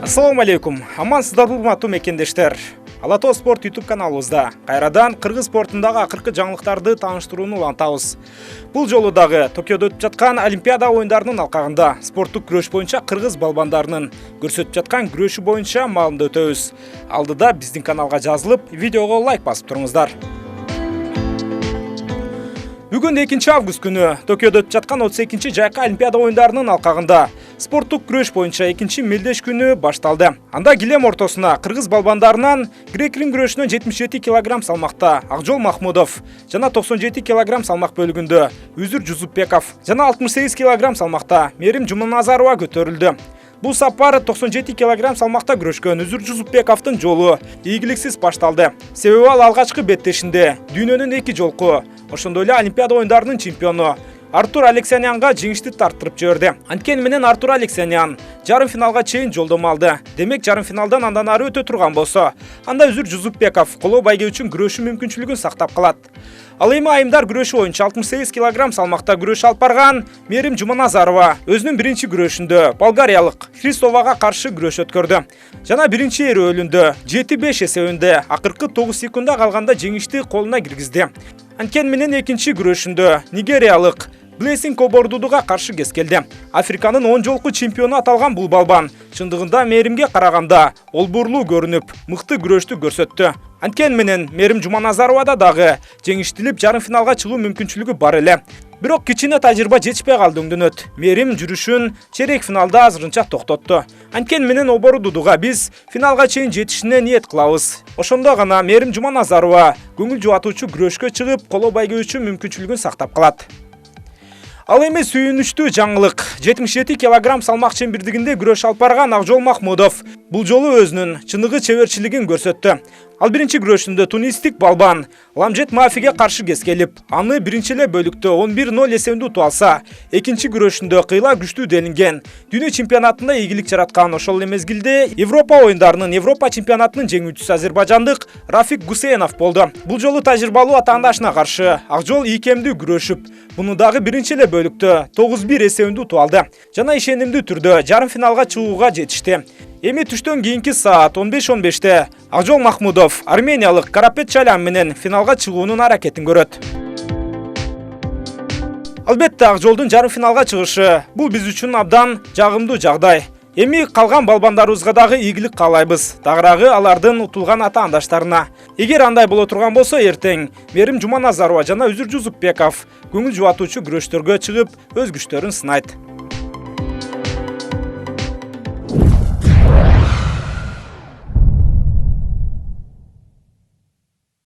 Assalamu алейкум. Амансыздарбы урматтуу мекендештер. Ала Тоо спорт YouTube каналыбызда кайрадан кыргыз спортундагы акыркы жаңылыктарды тааныштырууну улантабыз. Бул жолу дагы Токиодо өтүп жаткан Олимпиада оюндарынын алкагында спорттук күрөш боюнча кыргыз балбандарынын көрсөтүп жаткан күрөшү боюнча маалымат өтөбүз. Алдыда биздин каналга жазылып, видеого лайк басып туруңуздар. Бүгүн 2 август күнү Токиодо өтүп жаткан 32 жайкы Олимпиада оюндарынын алкагында спорттук күрөш боюнча 2 мелдеш күнү башталды. Анда килем ортосуна кыргыз балбандарынан грек-рим күрөшүнөн 77 кг салмакта Акжол Махмудов жана 97 кг салмак бөлүгүндө Үзүр Жусупбеков жана 68 кг салмакта Мерим Жуманазарова көтөрүлдү. Бул сапар 97 кг салмакта күрөшкөн Үзүр Жусупбековдун жолу ийгиликсиз башталды. Себеби ал алгачкы беттешинде дүйнөнүн 2 жолку, ошондой эле Олимпиада оюндарынын чемпиону Артур Алексанянга жеңишти тарттырып жиберди. Анткени менен Артур Алексанян жарым финалга чейин жолдомо алды. Демек жарым финалдан андан ары өтө турган болсо, анда Үзүр Жусупбеков коло байге үчүн күрөшүү мүмкүнчүлүгүн сактап калат. Ал эми айымдар күрөшү боюнча 68 кг салмакта күрөш алып барган Мерим Жуманазарова өзүнүн биринчи күрөшүндө болгариялык Христовага каршы күрөш өткөрдү. Жана биринчи эрөөлүндө 7-5 эсебинде акыркы 9 секундда калганда жеңишти колуна киргизди. Анткени менен экинчи күрөшүндө нигериялык Блесинг Обордудуга каршы кескелди. Африканын 10 жолку чемпиону аталган бул балбан чындыгында Меримге караганда олбурлуу көрүнүп, мыкты күрөштү көрсөттү. Анткени менен Мерим Жуманазаровада дагы жеңиштилип жарым финалга чыгуу мүмкүнчүлүгү бар эле. Бирок кичине тажрыйба жетишпей калды өңдөнөт. Мерим жүрүшүн чейрек финалда азырынча токтотту. Анткени менен Обордудуга биз финалга чейин жетишине ниет кылабыз. Ошондо гана Мерим Жуманазарова көңүл жубатуучу күрөшкө чыгып, коло байге үчүн мүмкүнчүлүгүн сактап калат. Ал эми сүйүнүчтүү жаңылык 77 кг салмак чембирдигинде күрөш алып барган Акжол Махмудов бул жолу өзүнүн чыныгы чеберчилигин көрсөттү. Ал биринчи күрөшүндө тунистик балбан Ламжет Мафиге каршы кескелип, аны биринчи эле бөлүктө 11-0 эсебинде утуп алса, экинчи күрөшүндө кыйла күчтүү делинген дүйнө чемпионатында ийгилик жараткан. Ошол эле мезгилде Европа оюндарынын Европа чемпионатынын жеңүүчүсү азербайжандык Рафик Гусейнов болду. Бул жолу тажрыйбалуу атаандашына каршы Акжол ийкемдүү күрөшүп, буну дагы биринчи эле бөлүктө 9-1 эсебинде утуп алды жана ишенимдүү түрдө жарым финалга чыгууга жетишти. Эми түштөн кийинки саат 15:15-те Акжол Махмудов армениялык Карапет Чалям менен финалга чыгуунун аракетин көрөт. Албетте Акжолдун жарым финалга чыгышы бул биз үчүн абдан жагымдуу жагдай. Эми калган балбандарыбызга дагы ийгилик каалайбыз. Дагыраагы алардын утулган атаандаштарына. Эгер андай боло турган болсо, эртең Мерим Жуманазарова жана Үзүр Жусупбеков көңүл жубатуучу күрөштөргө чыгып өз күчтөрүн сынайт.